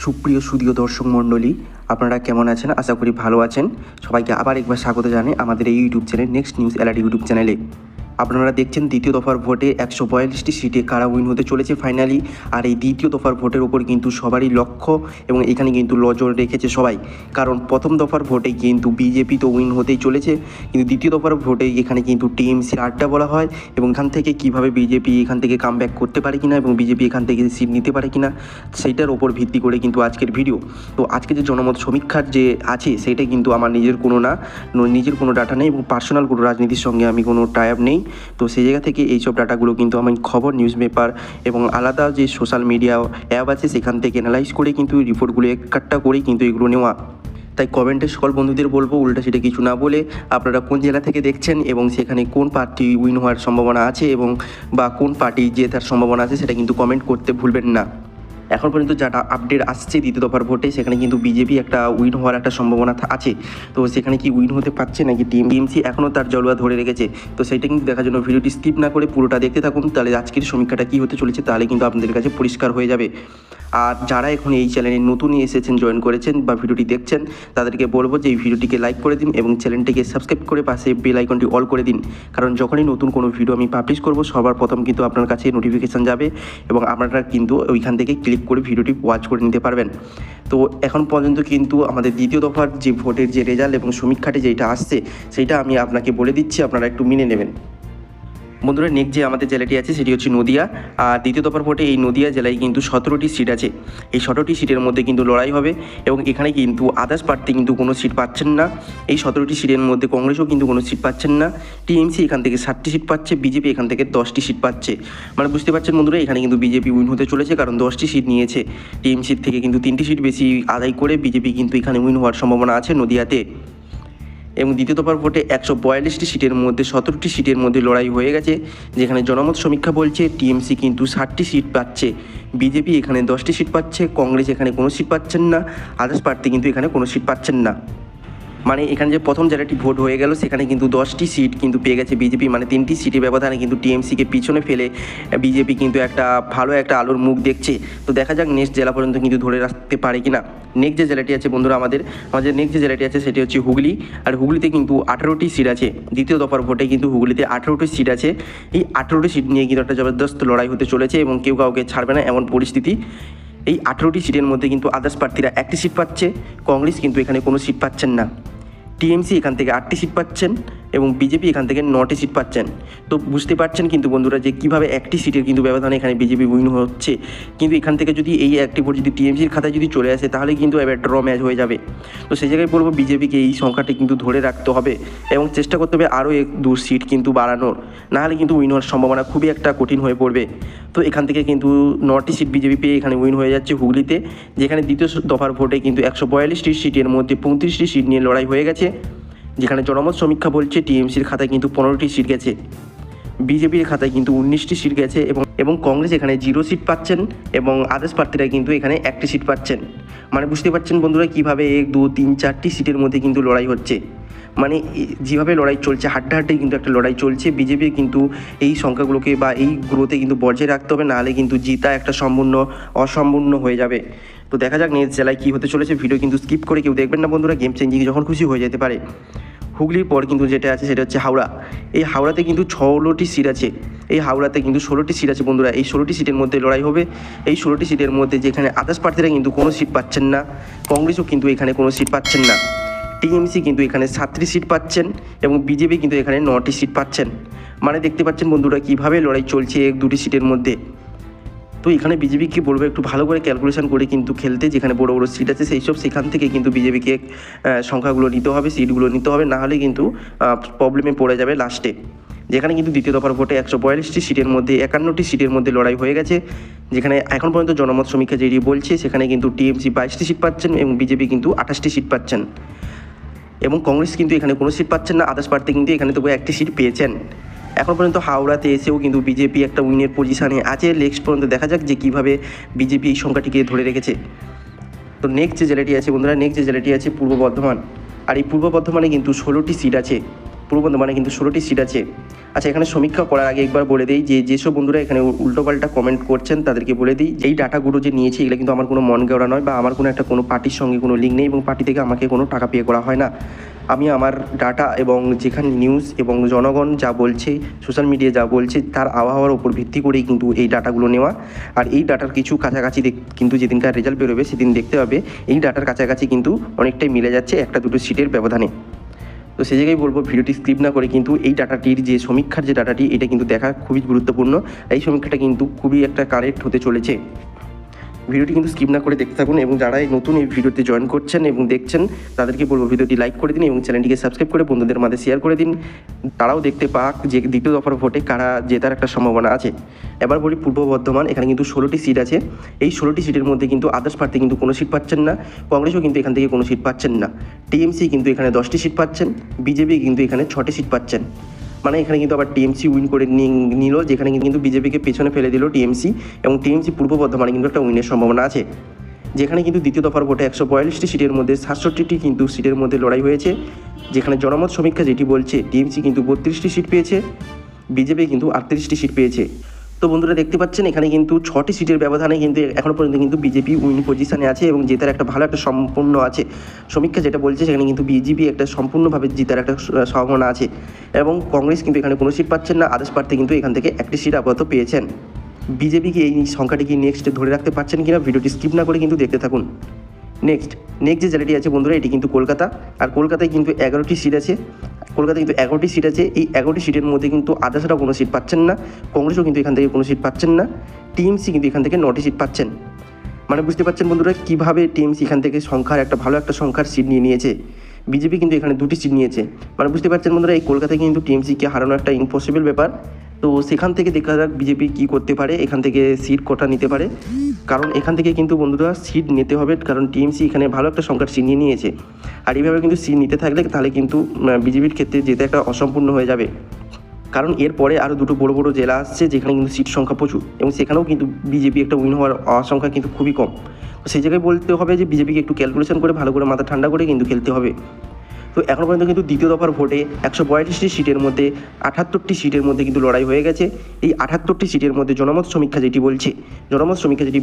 সুপ্রিয় সুধীয় দর্শক মণ্ডলী, আপনারা কেমন আছেন? আশা করি ভালো আছেন। সবাইকে আবার একবার স্বাগত জানাই আমাদের এই YouTube channel next news alert YouTube চ্যানেলে। আপনারা দেখছেন দ্বিতীয় দফার ভোটে 142টি সিটে কারা উইন হতে চলেছে ফাইনালি। আর এই দ্বিতীয় দফার ভোটের ওপর কিন্তু সবারই লক্ষ্য এবং এখানে কিন্তু নজর রেখেছে সবাই, কারণ প্রথম দফার ভোটে কিন্তু বিজেপি তো উইন হতেই চলেছে, কিন্তু দ্বিতীয় দফার ভোটে এখানে কিন্তু টিএমসির আড্ডা বলা হয় এবং এখান থেকে কীভাবে বিজেপি এখান থেকে কামব্যাক করতে পারে কিনা এবং বিজেপি এখান থেকে সিট নিতে পারে কিনা সেইটার ওপর ভিত্তি করে কিন্তু আজকের ভিডিও। তো আজকে যে জনমত সমীক্ষার যে আছে সেইটা কিন্তু আমার নিজের কোনো ডাটা নেই এবং পার্সোনাল কোনো রাজনীতির সঙ্গে আমি কোনো টাই আপ নেই। তো সেই জায়গা থেকে এইসব ডাটাগুলো কিন্তু আমি খবর, নিউজ পেপার এবং আলাদা যে সোশ্যাল মিডিয়া অ্যাপ আছে সেখান থেকে অ্যানালাইজ করে কিন্তু রিপোর্টগুলো একটা করেই কিন্তু এগুলো নেওয়া। তাই কমেন্টে সকল বন্ধুদের বলবো উল্টা সেটা কিছু না বলে আপনারা কোন জেলা থেকে দেখছেন এবং সেখানে কোন প্রার্থী উইন হওয়ার সম্ভাবনা আছে এবং বা কোন পার্টি জেতার সম্ভাবনা আছে সেটা কিন্তু কমেন্ট করতে ভুলবেন না। এখন পর্যন্ত যারা আপডেট আসছে দ্বিতীয় দফার ভোটে সেখানে কিন্তু বিজেপি একটা উইন হওয়ার একটা সম্ভাবনা আছে। তো সেখানে কি উইন হতে পারছে নাকি টিএমসি এখনও তার জলুয়া ধরে রেখেছে, তো সেটা কিন্তু দেখার জন্য ভিডিওটি স্কিপ না করে পুরোটা দেখতে থাকুন, তাহলে আজকের সমীক্ষাটা কী হতে চলেছে তাহলে কিন্তু আপনাদের কাছে পরিষ্কার হয়ে যাবে। আর যারা এখন এই চ্যানেলে নতুনই এসেছেন, জয়েন করেছেন বা ভিডিওটি দেখছেন, তাদেরকে বলবো যে এই ভিডিওটিকে লাইক করে দিন এবং চ্যানেলটিকে সাবস্ক্রাইব করে পাশে বেল আইকনটি অল করে দিন, কারণ যখনই নতুন কোনো ভিডিও আমি পাবলিশ করব সবার প্রথম কিন্তু আপনার কাছে নোটিফিকেশান যাবে এবং আপনারা কিন্তু ওইখান থেকে ক্লিক করে ভিডিওটি ওয়াচ করে নিতে পারবেন। তো এখন পর্যন্ত কিন্তু আমাদের দ্বিতীয় দফার যে ভোটের যে রেজাল্ট এবং সমীক্ষাটি যেটা আসছে সেইটা আমি আপনাকে বলে দিচ্ছি, আপনারা একটু মেনে নেবেন। বন্ধুরা, নেক্সট যে আমাদের জেলাটি আছে সেটি হচ্ছে নদিয়া। আর দ্বিতীয় দফার ভোটে এই নদিয়া জেলায় কিন্তু 17টি সিট আছে। এই 17টি সিটের মধ্যে কিন্তু লড়াই হবে এবং এখানে কিন্তু আদার্স প্রার্থী কিন্তু কোনো সিট পাচ্ছেন না। এই 17টি সিটের মধ্যে কংগ্রেসও কিন্তু কোনো সিট পাচ্ছেন না। টিএমসি এখান থেকে 60টি সিট পাচ্ছে, বিজেপি এখান থেকে 10টি সিট পাচ্ছে। মানে বুঝতে পারছেন বন্ধুরা, এখানে কিন্তু বিজেপি উইন হতে চলেছে, কারণ 10টি সিট নিয়েছে। টিএমসির থেকে কিন্তু 3টি সিট বেশি আদায় করে বিজেপি কিন্তু এখানে উইন হওয়ার সম্ভাবনা আছে নদিয়াতে। এবং দ্বিতীয় দফার ভোটে 142টি সিটের মধ্যে 17টি সিটের মধ্যে লড়াই হয়ে গেছে, যেখানে জনমত সমীক্ষা বলছে টিএমসি কিন্তু 60টি সিট পাচ্ছে, বিজেপি এখানে 10টি সিট পাচ্ছে, কংগ্রেস এখানে কোনো সিট পাচ্ছেন না, আদার্স প্রার্থী কিন্তু এখানে কোনো সিট পাচ্ছেন না। মানে এখানে যে প্রথম জায়গাটি ভোট হয়ে গেল সেখানে কিন্তু 10টি সিট কিন্তু পেয়ে গেছে বিজেপি, মানে 3টি সিটের ব্যবধানে কিন্তু টিএমসিকে পিছনে ফেলে বিজেপি কিন্তু একটা ভালো একটা আলোর মুখ দেখছে। তো দেখা যাক নেক্সট জেলা পর্যন্ত কিন্তু ধরে রাখতে পারে কিনা। নেক্সট যে জেলাটি আছে বন্ধুরা, আমাদের নেক্সট যে জেলাটি আছে সেটি হচ্ছে হুগলি। আর হুগলিতে কিন্তু 18টি সিট আছে। দ্বিতীয় দফার ভোটে কিন্তু হুগলিতে 18টি সিট আছে। এই 18টি সিট নিয়ে কিন্তু একটা জবরদস্ত লড়াই হতে চলেছে এবং কেউ কাউকে ছাড়বে না এমন পরিস্থিতি। এই 18টি সিটের মধ্যে কিন্তু আদার্স প্রার্থীরা 1টি সিট পাচ্ছে, কংগ্রেস কিন্তু এখানে কোনো সিট পাচ্ছেন না। টিএমসি এখান থেকে 8টি সিট পাচ্ছেন এবং বিজেপি এখান থেকে 9টি সিট পাচ্ছেন। তো বুঝতে পারছেন কিন্তু বন্ধুরা যে কীভাবে একটি সিটের কিন্তু ব্যবধানে এখানে বিজেপি উইন হচ্ছে। কিন্তু এখান থেকে যদি এই একটি ভোট যদি টিএমসির খাতায় যদি চলে আসে তাহলে কিন্তু এবার ড্র ম্যাচ হয়ে যাবে। তো সেই জায়গায় বলবো বিজেপিকে এই সংখ্যাটি কিন্তু ধরে রাখতে হবে এবং চেষ্টা করতে হবে আরও 1-2 সিট কিন্তু বাড়ানোর, নাহলে কিন্তু উইন হওয়ার সম্ভাবনা খুবই একটা কঠিন হয়ে পড়বে। তো এখান থেকে কিন্তু 9টি সিট বিজেপি পেয়ে এখানে উইন হয়ে যাচ্ছে হুগলিতে, যেখানে দ্বিতীয় দফার ভোটে কিন্তু 142টি সিটের মধ্যে 35টি সিট নিয়ে লড়াই হয়ে গেছে, যেখানে জনমত সমীক্ষা বলছে টিএমসির খাতায় কিন্তু 15টি সিট গেছে, বিজেপির খাতায় কিন্তু 19টি সিট গেছে এবং কংগ্রেস এখানে 0 সিট পাচ্ছেন এবং আদার্স প্রার্থীরা কিন্তু এখানে 1টি সিট পাচ্ছেন। মানে বুঝতে পারছেন বন্ধুরা কীভাবে 1, 2, 3, 4টি সিটের মধ্যে কিন্তু লড়াই হচ্ছে। মানে যেভাবে লড়াই চলছে হাড্ডাহাড্ডি কিন্তু একটা লড়াই চলছে। বিজেপি কিন্তু এই সংখ্যাগুলোকে বা এই গ্রোথে কিন্তু বজায় রাখতে হবে, নাহলে কিন্তু জিতা একটা অসম্পূর্ণ হয়ে যাবে। তো দেখা যাক নেক্সট জেলায় কী হতে চলেছে। ভিডিও কিন্তু স্কিপ করে কেউ দেখবেন না বন্ধুরা, গেম চেঞ্জিং যখন খুশি হয়ে যেতে পারে। হুগলির পর কিন্তু যেটা আছে সেটা হচ্ছে হাওড়া। এই হাওড়াতে কিন্তু 16টি সিট আছে। এই হাওড়াতে কিন্তু 16টি সিট আছে বন্ধুরা। এই 16টি সিটের মধ্যে লড়াই হবে। এই 16টি সিটের মধ্যে যেখানে আদার্স প্রার্থীরা কিন্তু কোনো সিট পাচ্ছেন না, কংগ্রেসও কিন্তু এখানে কোনো সিট পাচ্ছেন না, টিএমসি কিন্তু এখানে 7টি সিট পাচ্ছেন এবং বিজেপি কিন্তু এখানে 9টি সিট পাচ্ছেন। মানে দেখতে পাচ্ছেন বন্ধুরা কীভাবে লড়াই চলছে 1-2টি সিটের মধ্যে। তো এখানে বিজেপিকে বলবো একটু ভালো করে ক্যালকুলেশন করে কিন্তু খেলতে, যেখানে বড় বড় সিট আছে সেখান থেকে কিন্তু বিজেপিকে সংখ্যাগুলো নিতে হবে, সিটগুলো নিতে হবে, নাহলে কিন্তু প্রবলেমে পড়ে যাবে লাস্টে। যেখানে কিন্তু দ্বিতীয় দফার ভোটে 142টি সিটের মধ্যে 51টি সিটের মধ্যে লড়াই হয়ে গেছে, যেখানে এখন পর্যন্ত জনমত সমীক্ষা যেটি বলছে সেখানে কিন্তু টিএমসি 22টি সিট পাচ্ছেন এবং বিজেপি কিন্তু 28টি সিট পাচ্ছেন এবং কংগ্রেস কিন্তু এখানে কোনো সিট পাচ্ছেন না, আদার্স প্রার্থী কিন্তু এখানে তবু 1টি সিট পেয়েছেন। এখন পর্যন্ত হাওড়াতে এসেও কিন্তু বিজেপি একটা উইনের পজিশানে আছে। নেক্সট পর্যন্ত দেখা যাক যে কীভাবে বিজেপি এই সংখ্যাটিকে ধরে রেখেছে। তো নেক্সট যে জেলাটি আছে বন্ধুরা, নেক্সট যে জেলাটি আছে পূর্ব বর্ধমান। আর এই পূর্ব বর্ধমানে কিন্তু 16টি সিট আছে। পূর্ব বর্ধমানে কিন্তু 16টি সিট আছে। আচ্ছা, এখানে সমীক্ষা করার আগে একবার বলে দিই যেসব বন্ধুরা এখানে উল্টোপাল্টা কমেন্ট করছেন তাদেরকে বলে দিই, এই ডাটাগুলো যে নিয়েছি এগুলো কিন্তু আমার কোনো মন গড়া নয় বা আমার কোনো পার্টির সঙ্গে কোনো লিঙ্ক নেই এবং পার্টি থেকে আমাকে কোনো টাকা পে করা হয় না। আমি আমার ডাটা এবং যেখানে নিউজ এবং জনগণ যা বলছে, সোশ্যাল মিডিয়া যা বলছে তার আবহাওয়ার উপর ভিত্তি করেই কিন্তু এই ডাটাগুলো নেওয়া। আর এই ডাটার কিছু কাছাকাছি কিন্তু যেদিনকার রেজাল্ট বেরোবে সেদিন দেখতে হবে এই ডাটার কাছাকাছি কিন্তু অনেকটাই মিলে যাচ্ছে একটা দুটো সিটের ব্যবধানে। তো সেই জায়গায় বলবো ভিডিওটি স্কিপ না করে কিন্তু এই ডাটাটির যে সমীক্ষার যে ডাটাটি এটা কিন্তু দেখা খুবই গুরুত্বপূর্ণ। এই সমীক্ষাটা কিন্তু খুবই একটা কারেক্ট হতে চলেছে। ভিডিওটি কিন্তু স্কিপ না করে দেখতে থাকুন এবং যারা নতুন এই ভিডিওতে জয়েন করছেন এবং দেখছেন তাদেরকে বলবো ভিডিওটি লাইক করে দিন এবং চ্যানেলটিকে সাবস্ক্রাইব করে বন্ধুদের মাঝে শেয়ার করে দিন, তারাও দেখতে পাক যে দ্বিতীয় দফার ভোটে কারা জেতার একটা সম্ভাবনা আছে। এবার বলি পূর্ব বর্ধমান, এখানে কিন্তু 16টি সিট আছে। এই 16টি সিটের মধ্যে কিন্তু আদার্স প্রার্থী কিন্তু কোনো সিট পাচ্ছেন না, কংগ্রেসও কিন্তু এখান থেকে কোনো সিট পাচ্ছেন না, টিএমসি কিন্তু এখানে 10টি সিট পাচ্ছেন, বিজেপি কিন্তু এখানে 6টি সিট পাচ্ছেন। মানে এখানে কিন্তু আবার টিএমসি উইন করে নিল, যেখানে কিন্তু বিজেপিকে পেছনে ফেলে দিল টিএমসি, এবং টিএমসি পূর্ব বর্ধমানে কিন্তু একটা উইনের সম্ভাবনা আছে। যেখানে কিন্তু দ্বিতীয় দফার ভোটে 142টি সিটের মধ্যে 67টি কিন্তু সিটের মধ্যে লড়াই হয়েছে, যেখানে জনমত সমীক্ষা যেটি বলছে টিএমসি কিন্তু 32টি সিট পেয়েছে, বিজেপি কিন্তু 38টি সিট পেয়েছে। তো বন্ধুরা দেখতে পাচ্ছেন এখানে কিন্তু 6টি সিটের ব্যবধানে কিন্তু এখনও পর্যন্ত কিন্তু বিজেপি উইন পজিশনে আছে এবং জেতার একটা ভালো একটা সম্পূর্ণ আছে। সমীক্ষা যেটা বলছে সেখানে কিন্তু বিজেপি একটা সম্পূর্ণভাবে জেতার একটা সম্ভাবনা আছে এবং কংগ্রেস কিন্তু এখানে কোনো সিট পাচ্ছেন না, আদার্স প্রার্থী কিন্তু এখান থেকে একটি সিট আপাতত পেয়েছেন। বিজেপিকে এই সংখ্যাটি কি নেক্সট ধরে রাখতে পারছেন কিনা ভিডিওটি স্কিপ না করে কিন্তু দেখতে থাকুন। নেক্সট যে জেলাটি আছে বন্ধুরা এটি কিন্তু কলকাতা, আর কলকাতায় কিন্তু 11টি সিট আছে। কলকাতায় কিন্তু 11টি সিট আছে। এই 11টি সিটের মধ্যে কিন্তু আদার্সরাও কোনো সিট পাচ্ছেন না, কংগ্রেসও কিন্তু এখান থেকে কোনো সিট পাচ্ছেন না, টিএমসি কিন্তু এখান থেকে 9টি সিট পাচ্ছেন। মানে বুঝতে পারছেন বন্ধুরা কীভাবে টিএমসি এখান থেকে ভালো একটা সংখ্যার সিট নিয়েছে। বিজেপি কিন্তু এখানে 2টি সিট নিয়েছে। মানে বুঝতে পারছেন বন্ধুরা এই কলকাতায় কিন্তু টিএমসিকে হারানো একটা ইম্পসিবল ব্যাপার। তো সেখান থেকে দেখা যাক বিজেপি কী করতে পারে, এখান থেকে সিট কটা নিতে পারে, কারণ এখান থেকে কিন্তু বন্ধুরা সিট নিতে হবে, কারণ টিএমসি এখানে ভালো একটা সংখ্যার সিট নিয়েছে। আর এইভাবে কিন্তু সিট নিতে থাকলে তাহলে কিন্তু বিজেপির ক্ষেত্রে যেতে একটা অসম্পূর্ণ হয়ে যাবে, কারণ এরপরে আরও দুটো বড় বড় জেলা আসছে যেখানে কিন্তু সিট সংখ্যা প্রচুর এবং সেখানেও কিন্তু বিজেপি একটা উইন হওয়ার আশঙ্কা কিন্তু খুবই কম। তো সেই জায়গায় বলতে হবে যে বিজেপিকে একটু ক্যালকুলেশন করে ভালো করে মাথা ঠান্ডা করে কিন্তু খেলতে হবে। তো এখনও পর্যন্ত কিন্তু দ্বিতীয় দফার ভোটে 142টি সিটের মধ্যে 78টি সিটের মধ্যে কিন্তু লড়াই হয়ে গেছে। এই 78টি সিটের মধ্যে জনমত সমীক্ষা যেটি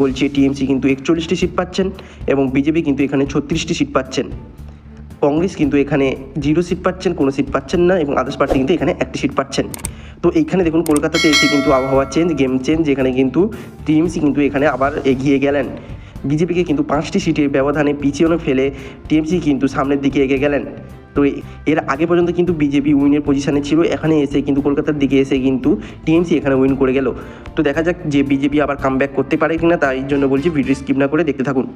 বলছে টিএমসি কিন্তু 41টি সিট পাচ্ছেন এবং বিজেপি কিন্তু এখানে 36টি সিট পাচ্ছেন, কংগ্রেস কিন্তু এখানে 0 সিট পাচ্ছেন, কোনো সিট পাচ্ছেন না এবং আদার্স প্রার্থী কিন্তু এখানে একটি সিট পাচ্ছেন। তো এইখানে দেখুন কলকাতাতে এসে কিন্তু আবহাওয়া গেম চেঞ্জ, যেখানে কিন্তু টিএমসি কিন্তু এখানে আবার এগিয়ে গেলেন, বিজেপিকে কিন্তু 5টি সিটের ব্যবধানে পিছিয়ে ফেলে টিএমসি কিন্তু সামনের দিকে এগিয়ে গেলেন। তো এর আগে পর্যন্ত কিন্তু বিজেপি উইনের পজিশনে ছিল, এখানে এসে কিন্তু কলকাতার দিকে এসে কিন্তু টিএমসি এখানে উইন করে গেল। তো দেখা যাক যে বিজেপি আবার কামব্যাক করতে পারে কিনা, তাই জন্য বলছি ভিডিও স্কিপ না করে দেখতে থাকুন।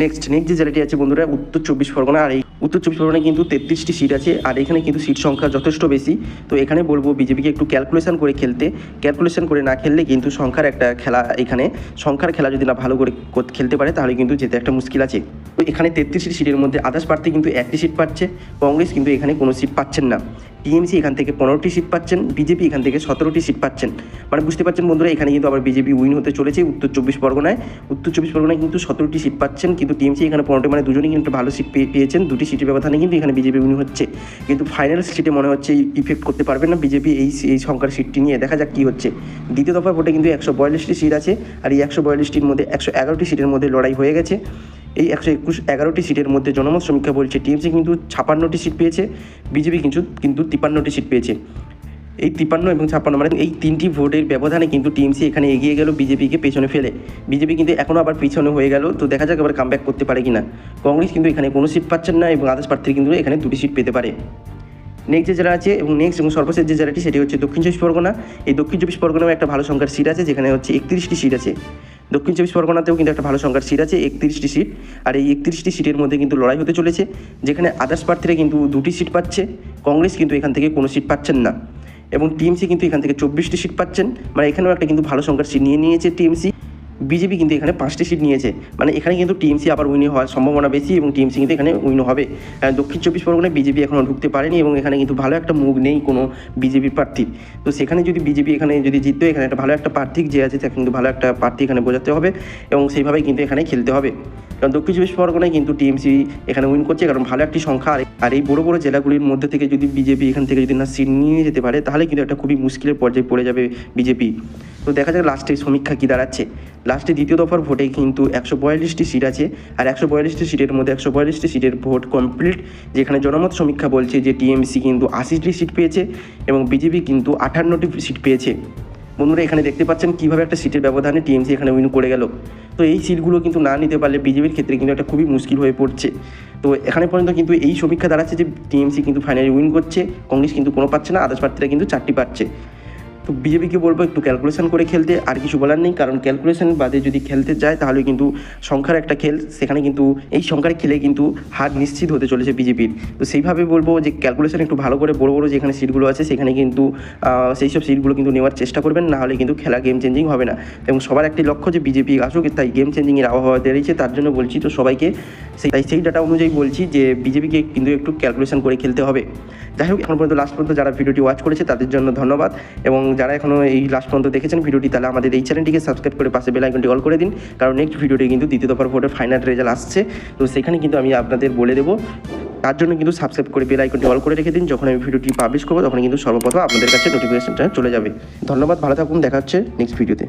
নেক্সট যে জেলাটি আছে বন্ধুরা উত্তর 24 পরগনা, আর এই উত্তর 24 পরগনায় কিন্তু 33টি সিট আছে আর এখানে কিন্তু সিট সংখ্যা যথেষ্ট বেশি। তো এখানে বলবো বিজেপিকে একটু ক্যালকুলেশন করে খেলতে, ক্যালকুলেশন করে না খেললে কিন্তু সংখ্যার একটা খেলা, এখানে সংখ্যার খেলা যদি না ভালো করে খেলতে পারে তাহলে কিন্তু যেতে একটা মুশকিল আছে। তো এখানে 33টি সিটের মধ্যে আদার্স প্রার্থী কিন্তু একটি সিট পাচ্ছে, কংগ্রেস কিন্তু এখানে কোনো সিট পাচ্ছেন না, টিএমসি এখান থেকে 15টি সিট পাচ্ছেন, বিজেপি এখান থেকে 17টি সিট পাচ্ছেন। মানে বুঝতে পারছেন বন্ধুরা এখানে কিন্তু আবার বিজেপি উইন হতে চলেছে উত্তর 24 পরগনায়। উত্তর 24 পরগনায় কিন্তু 17টি সিট পাচ্ছেন, কিন্তু টিএমসি এখানে 15টি, মানে দুজনেই কিন্তু ভালো সিট পেয়েছেন, 2টি সিটের ব্যবধানে কিন্তু এখানে বিজেপি উইন হচ্ছে। কিন্তু ফাইনাল সিটে মনে হচ্ছে ইফেক্ট করতে পারবে না বিজেপি এই সংখ্যার সিটটি নিয়ে, দেখা যাক কী হচ্ছে। দ্বিতীয় দফার ভোটে কিন্তু 142টি সিট আছে আর এই 142টির মধ্যে 111টি সিটের মধ্যে লড়াই হয়ে গেছে। এই 111টি সিটের মধ্যে জনমত সমীক্ষা বলছে টিএমসি কিন্তু 56টি সিট পেয়েছে, বিজেপি কিন্তু 53টি সিট পেয়েছে। এই 53 এবং 56 মানে এই 3টি ভোটের ব্যবধানে কিন্তু টিএমসি এখানে এগিয়ে গেল বিজেপিকে পেছনে ফেলে, বিজেপি কিন্তু এখনও আবার পিছনে হয়ে গেল। তো দেখা যাক আবার কামব্যাক করতে পারে কিনা। কংগ্রেস কিন্তু এখানে কোনো সিট পাচ্ছেন না এবং আদার্স প্রার্থী কিন্তু এখানে 2টি সিট পেতে পারে। নেক্সট যে জেলা আছে এবং সর্বশেষ যে জেলাটি সেটি হচ্ছে দক্ষিণ 24 পরগনা। এই দক্ষিণ 24 পরগনায় একটা ভালো সংখ্যার সিট আছে, যেখানে হচ্ছে 31টি সিট আছে। দক্ষিণ 24 পরগনাতেও কিন্তু একটা ভালো সংখ্যার সিট আছে, 31টি সিট। আর এই 31টি সিটের মধ্যে কিন্তু লড়াই হতে চলেছে, যেখানে আদার্স প্রার্থীরা কিন্তু 2টি সিট পাচ্ছে, কংগ্রেস কিন্তু এখান থেকে কোনো সিট পাচ্ছেন না এবং টিএমসি কিন্তু এখান থেকে 24টি সিট পাচ্ছেন। মানে এখানেও একটা কিন্তু ভালো সংখ্যার সিট নিয়েছে টিএমসি। বিজেপি কিন্তু এখানে 5টি সিট নিয়েছে, মানে এখানে কিন্তু টিএমসি আবার উইন হওয়ার সম্ভাবনা বেশি এবং টিএমসি কিন্তু এখানে উইন হবে। দক্ষিণ 24 পরগনায় বিজেপি এখনও ঢুকতে পারেনি এবং এখানে কিন্তু ভালো একটা মুভ নেই কোনো বিজেপির প্রার্থীর। তো সেখানে যদি বিজেপি এখানে যদি জিততো, এখানে একটা ভালো একটা প্রার্থী যে আছে তাকে কিন্তু ভালো একটা প্রার্থী এখানে বোঝাতে হবে এবং সেইভাবেই কিন্তু এখানে খেলতে হবে, কারণ দক্ষিণ 24 পরগনায় কিন্তু টিএমসি এখানে উইন করছে, কারণ ভালো একটি সংখ্যা। আর এই বড় বড় জেলাগুলির মধ্যে থেকে যদি বিজেপি এখান থেকে যদি না সিট নিয়ে যেতে পারে তাহলে কিন্তু একটা খুবই মুশকিলের পর্যায়ে পড়ে যাবে বিজেপি। তো দেখা যাক লাস্টে সমীক্ষা কী দাঁড়াচ্ছে। লাস্টে দ্বিতীয় দফার ভোটে কিন্তু 142টি সিট আছে, আর 142টি সিটের মধ্যে 142টি সিটের ভোট কমপ্লিট, যেখানে জনমত সমীক্ষা বলছে যে টিএমসি কিন্তু 80টি সিট পেয়েছে এবং বিজেপি কিন্তু 58টি সিট পেয়েছে। বন্ধুরা এখানে দেখতে পাচ্ছেন কীভাবে একটা সিটের ব্যবধানে টিএমসি এখানে উইন করে গেল। তো এই সিটগুলো কিন্তু না নিতে পারলে বিজেপির ক্ষেত্রে কিন্তু একটা খুবই মুশকিল হয়ে পড়ছে। তো এখানে পর্যন্ত কিন্তু এই সমীক্ষা দাঁড়াচ্ছে যে টিএমসি কিন্তু ফাইনালি উইন করছে, কংগ্রেস কিন্তু কোনো পাচ্ছে না, আদার্স প্রার্থীরা কিন্তু 4টি পাচ্ছে। তো বিজেপিকে বলবো একটু ক্যালকুলেশন করে খেলতে, আর কিছু বলার নেই, কারণ ক্যালকুলেশন বাদে যদি খেলতে যায় তাহলে কিন্তু সংখ্যার একটা খেল, সেখানে কিন্তু এই সংখ্যার খেলে কিন্তু হার নিশ্চিত হতে চলেছে বিজেপির। তো সেইভাবে বলবো যে ক্যালকুলেশন একটু ভালো করে বড় বড় যেখানে সিটগুলো আছে সেখানে কিন্তু সেই সব সিটগুলো কিন্তু নেওয়ার চেষ্টা করবেন, না হলে কিন্তু খেলা গেম চেঞ্জিং হবে না। এবং সবার একটি লক্ষ্য যে বিজেপি আসুক, তাই গেম চেঞ্জিংয়ের আবহাওয়া দাঁড়িয়েছে, তার জন্য বলছি তো সবাইকে সেই ডাটা অনুযায়ী বলছি যে বিজেপিকে কিন্তু একটু ক্যালকুলেশন করে খেলতে হবে। যাই হোক, এখন পর্যন্ত লাস্ট পর্যন্ত যারা ভিডিওটি ওয়াচ করেছে তাদের জন্য ধন্যবাদ, এবং যারা এখনও এই লাস্ট পর্যন্ত দেখেছেন ভিডিওটি তাহলে আমাদের এই চ্যানেলটিকে সাবস্ক্রাইব করে পাশে বেল আইকনটি অল করে দিন, কারণ নেক্সট ভিডিওটি কিন্তু দ্বিতীয় দফার ভোটের ফাইনাল রেজাল্ট আসছে। তো সেখানে কিন্তু আমি আপনাদের বলে দেবো, তার জন্য কিন্তু সাবস্ক্রাইব করে বেল আইকনটি অল করে রেখে দিন। যখন আমি ভিডিওটি পাবলিশ করবো তখন কিন্তু সর্বপ্রথম আপনাদের কাছে নোটিফিকেশনটা চলে যাবে। ধন্যবাদ, ভালো থাকুন, দেখা হচ্ছে নেক্সট ভিডিওতে।